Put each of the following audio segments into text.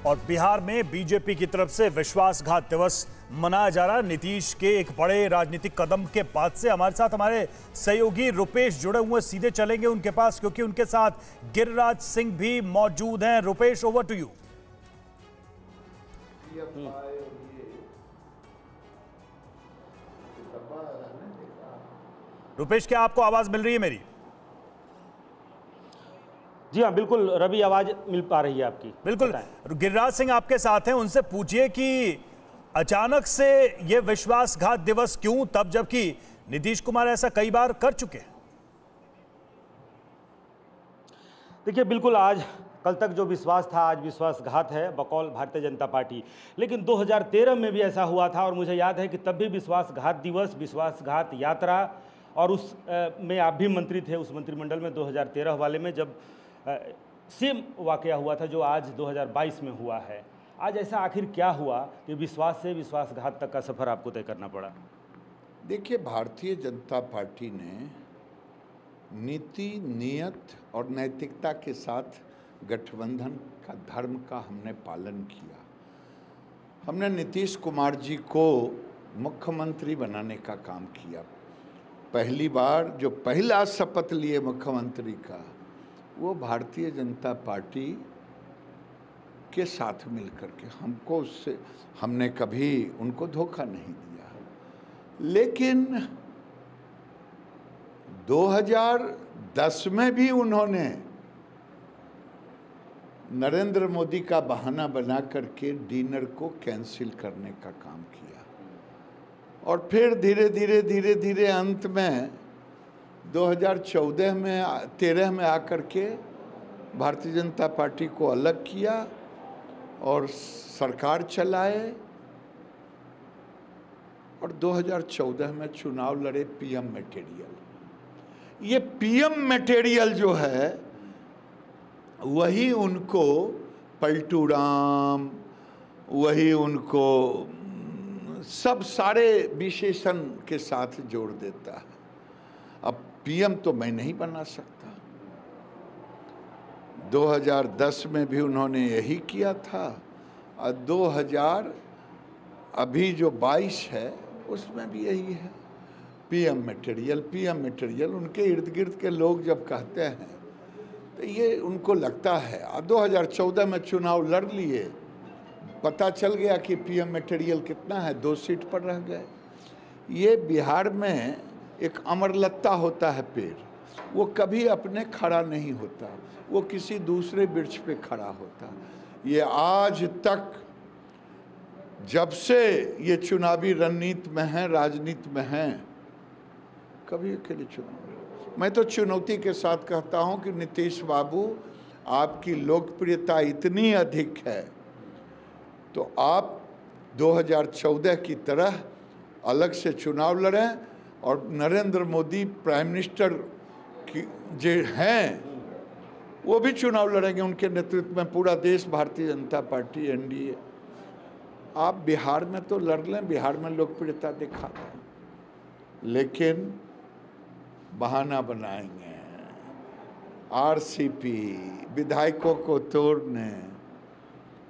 और बिहार में बीजेपी की तरफ से विश्वासघात दिवस मनाया जा रहा है। नीतीश के एक बड़े राजनीतिक कदम के बाद से हमारे साथ हमारे सहयोगी रुपेश जुड़े हुए, सीधे चलेंगे उनके पास क्योंकि उनके साथ गिरिराज सिंह भी मौजूद हैं। Rupesh, over to you. Rupesh, क्या आपको आवाज मिल रही है मेरी? जी हाँ, बिल्कुल रवि, आवाज मिल पा रही है आपकी। बिल्कुल। गिरिराज सिंह आपके साथ हैं, उनसे पूछिए कि अचानक से ये विश्वासघात दिवस क्यों, तब जबकि नीतीश कुमार ऐसा कई बार कर चुके हैं। देखिए, बिल्कुल आज कल तक जो विश्वास था, आज विश्वासघात है बकौल भारतीय जनता पार्टी। लेकिन 2013 में भी ऐसा हुआ था और मुझे याद है कि तब भी विश्वासघात दिवस, विश्वासघात यात्रा, और उस में आप भी मंत्री थे, उस मंत्रिमंडल में 2013 वाले में, जब सेम वाकया हुआ था जो आज 2022 में हुआ है। आज ऐसा आखिर क्या हुआ कि विश्वास से विश्वासघात तक का सफ़र आपको तय करना पड़ा? देखिए, भारतीय जनता पार्टी ने नीति, नियत और नैतिकता के साथ गठबंधन का धर्म का हमने पालन किया। हमने नीतीश कुमार जी को मुख्यमंत्री बनाने का काम किया। पहली बार जो पहला शपथ लिए मुख्यमंत्री का, वो भारतीय जनता पार्टी के साथ मिलकर के, हमको उससे, हमने कभी उनको धोखा नहीं दिया। लेकिन 2010 में भी उन्होंने नरेंद्र मोदी का बहाना बना करके डिनर को कैंसिल करने का काम किया और फिर धीरे धीरे अंत में 2014 में 13 में आकर के भारतीय जनता पार्टी को अलग किया और सरकार चलाए और 2014 में चुनाव लड़े पीएम मटेरियल। ये पीएम मटेरियल जो है वही उनको पलटू राम, वही उनको सब सारे विशेषण के साथ जोड़ देता है। अब पीएम तो मैं नहीं बना सकता। 2010 में भी उन्होंने यही किया था और 2000 अभी जो 22 है उसमें भी यही है, पीएम मटेरियल। उनके इर्द गिर्द के लोग जब कहते हैं तो ये उनको लगता है। 2014 में चुनाव लड़ लिए, पता चल गया कि पीएम मटेरियल कितना है, 2 सीट पर रह गए। ये बिहार में एक अमरलत्ता होता है पेड़, वो कभी अपने खड़ा नहीं होता, वो किसी दूसरे वृक्ष पे खड़ा होता। ये आज तक जब से ये चुनावी रणनीति में है, राजनीति में है, कभी अकेले चुनाव। मैं तो चुनौती के साथ कहता हूं कि नीतीश बाबू, आपकी लोकप्रियता इतनी अधिक है तो आप 2014 की तरह अलग से चुनाव लड़ें और नरेंद्र मोदी प्राइम मिनिस्टर की जो हैं वो भी चुनाव लड़ेंगे। उनके नेतृत्व में पूरा देश, भारतीय जनता पार्टी, एनडीए। आप बिहार में तो लड़ लें, बिहार में लोकप्रियता दिखा दें, लेकिन बहाना बनाएंगे। आरसीपी, विधायकों को तोड़ने,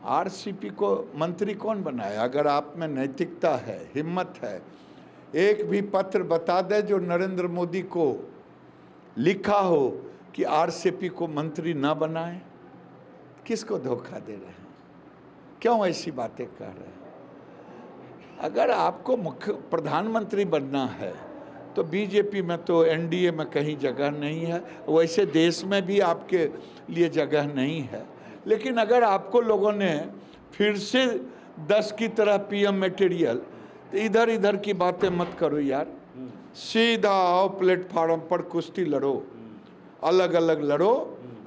आरसीपी को मंत्री कौन बनाया? अगर आप में नैतिकता है, हिम्मत है, एक भी पत्र बता दे जो नरेंद्र मोदी को लिखा हो कि आरसीपी को मंत्री ना बनाए। किसको धोखा दे रहे हैं? क्यों ऐसी बातें कह रहे हैं? अगर आपको मुख्य प्रधानमंत्री बनना है तो बीजेपी में तो, एनडीए में कहीं जगह नहीं है, वैसे देश में भी आपके लिए जगह नहीं है। लेकिन अगर आपको लोगों ने फिर से 10 की तरह पीएम मटेरियल, तो इधर इधर की बातें मत करो यार, सीधा आओ प्लेटफार्म पर, कुश्ती लड़ो, अलग अलग लड़ो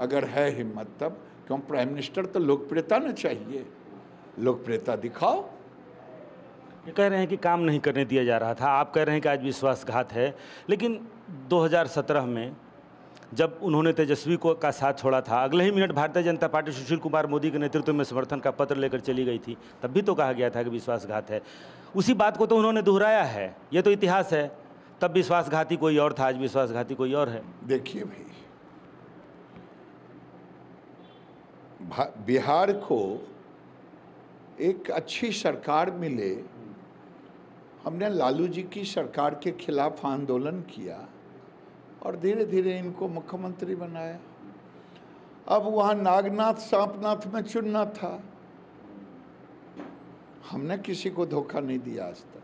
अगर है हिम्मत तब। क्यों? प्राइम मिनिस्टर तो लोकप्रियता ना चाहिए, लोकप्रियता दिखाओ। ये कह रहे हैं कि काम नहीं करने दिया जा रहा था, आप कह रहे हैं कि आज विश्वासघात है। लेकिन 2017 में जब उन्होंने तेजस्वी को का साथ छोड़ा था, अगले ही मिनट भारतीय जनता पार्टी सुशील कुमार मोदी के नेतृत्व में समर्थन का पत्र लेकर चली गई थी, तब भी तो कहा गया था कि विश्वासघात है। उसी बात को तो उन्होंने दोहराया है, ये तो इतिहास है। तब विश्वासघाती कोई और था, आज विश्वासघाती कोई और है। देखिए भाई, बिहार को एक अच्छी सरकार मिले। हमने लालू जी की सरकार के खिलाफ आंदोलन किया और धीरे धीरे इनको मुख्यमंत्री बनाया। अब वहाँ नागनाथ सांपनाथ में चुनना था। हमने किसी को धोखा नहीं दिया आज तक।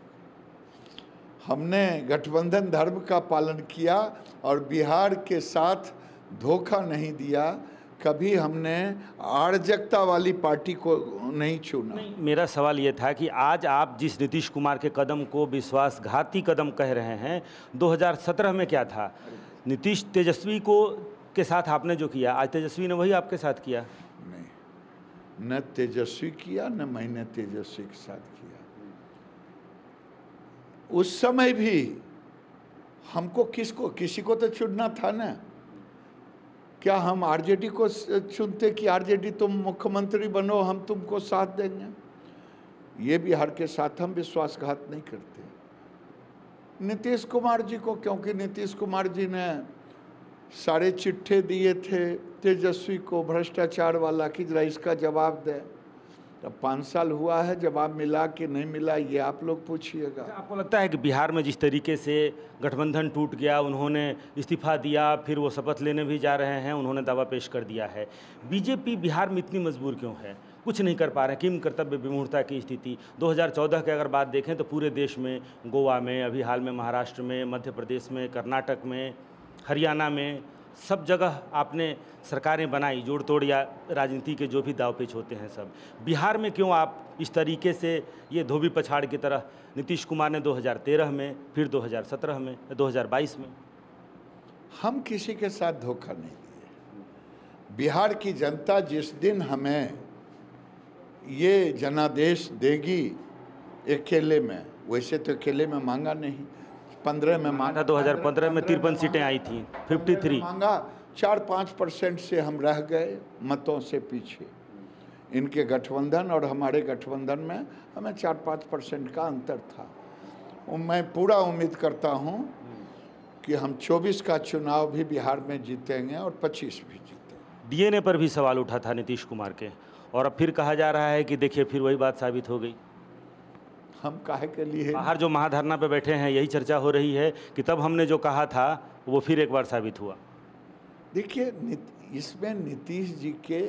हमने गठबंधन धर्म का पालन किया और बिहार के साथ धोखा नहीं दिया। कभी हमने अराजकता वाली पार्टी को नहीं चुना। नहीं, मेरा सवाल ये था कि आज आप जिस नीतीश कुमार के कदम को विश्वासघाती कदम कह रहे हैं, 2017 में क्या था? नीतीश तेजस्वी को के साथ आपने जो किया, आज तेजस्वी ने वही आपके साथ किया। नहीं, न तेजस्वी किया न मैंने तेजस्वी के साथ किया। उस समय भी हमको किसी को तो चुनना था ना। क्या हम आरजेडी को चुनते कि आरजेडी तुम मुख्यमंत्री बनो, हम तुमको साथ देंगे? ये बिहार के साथ हम विश्वासघात नहीं करते नीतीश कुमार जी को, क्योंकि नीतीश कुमार जी ने सारे चिट्ठे दिए थे तेजस्वी को भ्रष्टाचार वाला कि जरा इसका जवाब दे। अब 5 साल हुआ है, जवाब मिला कि नहीं मिला ये आप लोग पूछिएगा। आपको लगता है कि बिहार में जिस तरीके से गठबंधन टूट गया, उन्होंने इस्तीफा दिया, फिर वो शपथ लेने भी जा रहे हैं, उन्होंने दावा पेश कर दिया है, बीजेपी बिहार में इतनी मजबूर क्यों है? कुछ नहीं कर पा रहे, किम कर्तव्य विमूढ़ता की स्थिति? 2014 की अगर बात देखें तो पूरे देश में, गोवा में, अभी हाल में महाराष्ट्र में, मध्य प्रदेश में, कर्नाटक में, हरियाणा में, सब जगह आपने सरकारें बनाई, जोड़ तोड़ या राजनीति के जो भी दाव पेच होते हैं सब। बिहार में क्यों आप इस तरीके से ये धोबी पछाड़ की तरह? नीतीश कुमार ने 2013 में, फिर 2017 में, 2022 में। हम किसी के साथ धोखा नहीं दिए। बिहार की जनता जिस दिन हमें ये जनादेश देगी अकेले में, वैसे तो अकेले में मांगा नहीं, 15 में मांगा। 2015 में 53 सीटें आई थी, 53 मांगा। 4-5% से हम रह गए मतों से पीछे। इनके गठबंधन और हमारे गठबंधन में हमें 4-5% का अंतर था। मैं पूरा उम्मीद करता हूं कि हम 24 का चुनाव भी बिहार में जीतेंगे और 25 भी जीतेंगे। डीएनए पर भी सवाल उठा था नीतीश कुमार के, और अब फिर कहा जा रहा है कि देखिए फिर वही बात साबित हो गई। हम काहे के लिए बाहर जो महाधरना पे बैठे हैं यही चर्चा हो रही है कि तब हमने जो कहा था वो फिर एक बार साबित हुआ। देखिए, इसमें नीतीश जी के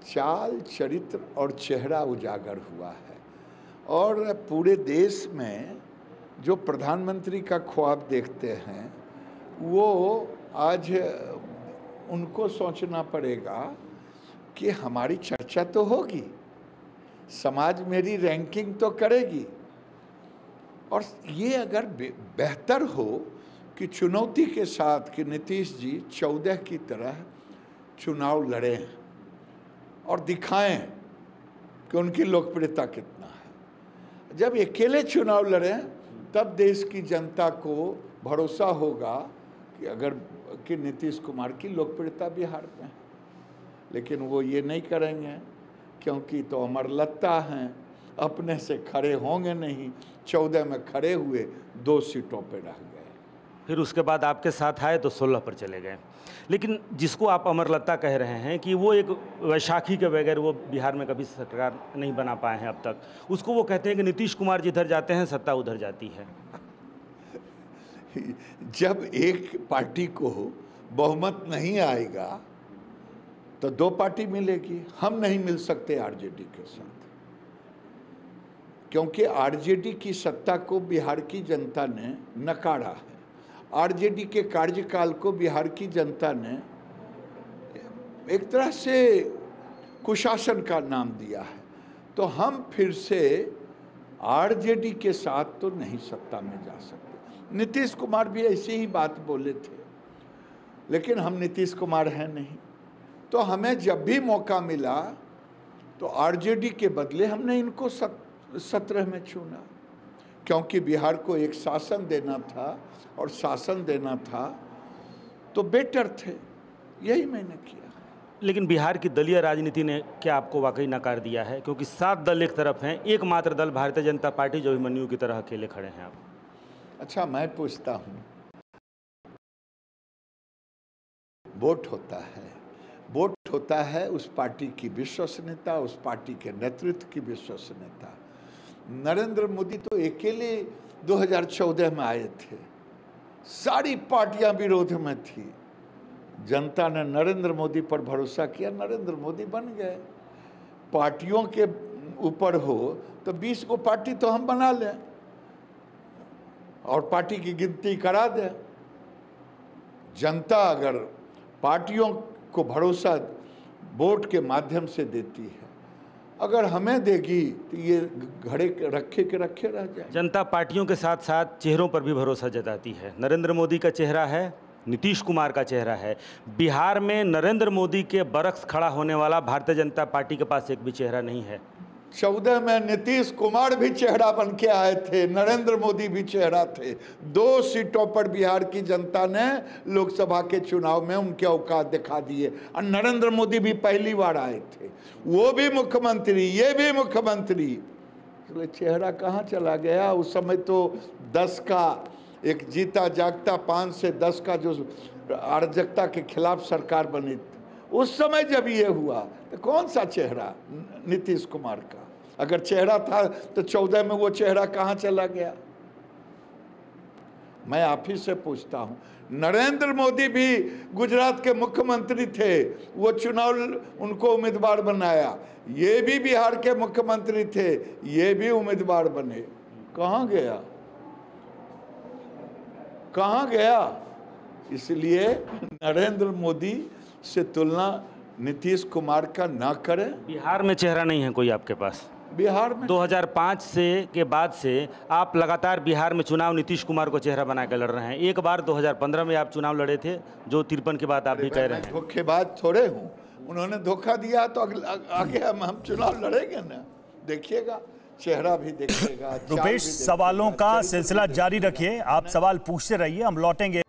चाल, चरित्र और चेहरा उजागर हुआ है और पूरे देश में जो प्रधानमंत्री का ख्वाब देखते हैं वो आज उनको सोचना पड़ेगा कि हमारी चर्चा तो होगी, समाज मेरी रैंकिंग तो करेगी। और ये अगर बेहतर हो कि चुनौती के साथ कि नीतीश जी 14 की तरह चुनाव लड़ें और दिखाएं कि उनकी लोकप्रियता कितना है। जब अकेले चुनाव लड़ें तब देश की जनता को भरोसा होगा कि नीतीश कुमार की लोकप्रियता बिहार में है। लेकिन वो ये नहीं करेंगे क्योंकि तो अमरलता हैं, अपने से खड़े होंगे नहीं। 14 में खड़े हुए, 2 सीटों पे रह गए। फिर उसके बाद आपके साथ आए तो 16 पर चले गए। लेकिन जिसको आप अमरलता कह रहे हैं कि वो एक वैशाखी के बगैर वो बिहार में कभी सरकार नहीं बना पाए हैं अब तक, उसको वो कहते हैं कि नीतीश कुमार जिधर जाते हैं सत्ता उधर जाती है। जब एक पार्टी को बहुमत नहीं आएगा तो 2 पार्टी मिलेगी। हम नहीं मिल सकते आरजेडी के साथ, क्योंकि आरजेडी की सत्ता को बिहार की जनता ने नकारा है। आरजेडी के कार्यकाल को बिहार की जनता ने एक तरह से कुशासन का नाम दिया है। तो हम फिर से आरजेडी के साथ तो नहीं सत्ता में जा सकते। नीतीश कुमार भी ऐसी ही बात बोले थे, लेकिन हम नीतीश कुमार हैं नहीं। तो हमें जब भी मौका मिला तो आरजेडी के बदले हमने इनको 17 में चुना, क्योंकि बिहार को एक शासन देना था और शासन देना था तो बेटर थे। यही मैंने किया। लेकिन बिहार की दलीय राजनीति ने क्या आपको वाकई नकार दिया है? क्योंकि 7 दल एक तरफ हैं, एकमात्र दल भारतीय जनता पार्टी जो अभिमन्यु की तरह अकेले खड़े हैं आप। अच्छा, मैं पूछता हूँ, वोट होता है, वोट होता है उस पार्टी की विश्वसनीयता, उस पार्टी के नेतृत्व की विश्वसनीयता। नरेंद्र मोदी तो अकेले 2014 में आए थे, सारी पार्टियां विरोध में थी। जनता ने नरेंद्र मोदी पर भरोसा किया, नरेंद्र मोदी बन गए। पार्टियों के ऊपर हो तो 20 को पार्टी तो हम बना लें और पार्टी की गिनती करा दें। जनता अगर पार्टियों को भरोसा वोट के माध्यम से देती है, अगर हमें देगी तो ये घड़े रखे के रखे रह जाए। जनता पार्टियों के साथ साथ चेहरों पर भी भरोसा जताती है। नरेंद्र मोदी का चेहरा है, नीतीश कुमार का चेहरा है। बिहार में नरेंद्र मोदी के बरक्स खड़ा होने वाला भारतीय जनता पार्टी के पास एक भी चेहरा नहीं है। 14 में नीतीश कुमार भी चेहरा बन के आए थे, नरेंद्र मोदी भी चेहरा थे। 2 सीटों पर बिहार की जनता ने लोकसभा के चुनाव में उनके औकात दिखा दिए और नरेंद्र मोदी भी पहली बार आए थे, वो भी मुख्यमंत्री, ये भी मुख्यमंत्री। इसलिए चेहरा कहाँ चला गया? उस समय तो 10 का एक जीता जागता 5 से 10 का जो अराजकता के खिलाफ सरकार बनी, उस समय जब ये हुआ तो कौन सा चेहरा नीतीश कुमार का? अगर चेहरा था तो 14 में वो चेहरा कहाँ चला गया? मैं आप ही से पूछता हूँ। नरेंद्र मोदी भी गुजरात के मुख्यमंत्री थे, वो चुनाव उनको उम्मीदवार बनाया। ये भी बिहार के मुख्यमंत्री थे, ये भी उम्मीदवार बने। कहाँ गया? कहाँ गया? इसलिए नरेंद्र मोदी से तुलना नीतीश कुमार का ना करें। बिहार में चेहरा नहीं है कोई आपके पास? बिहार में 2005 से के बाद से आप लगातार बिहार में चुनाव नीतीश कुमार को चेहरा बना कर लड़ रहे हैं। एक बार 2015 में आप चुनाव लड़े थे, जो 53 की बात आप भी कह रहे हैं। धोखेबाज थोड़े हूँ, उन्होंने धोखा दिया तो आगे हम चुनाव लड़ेंगे ना, देखिएगा, चेहरा भी देखिएगा। रुपेश, सवालों का सिलसिला जारी रखिए, आप सवाल पूछते रहिए, हम लौटेंगे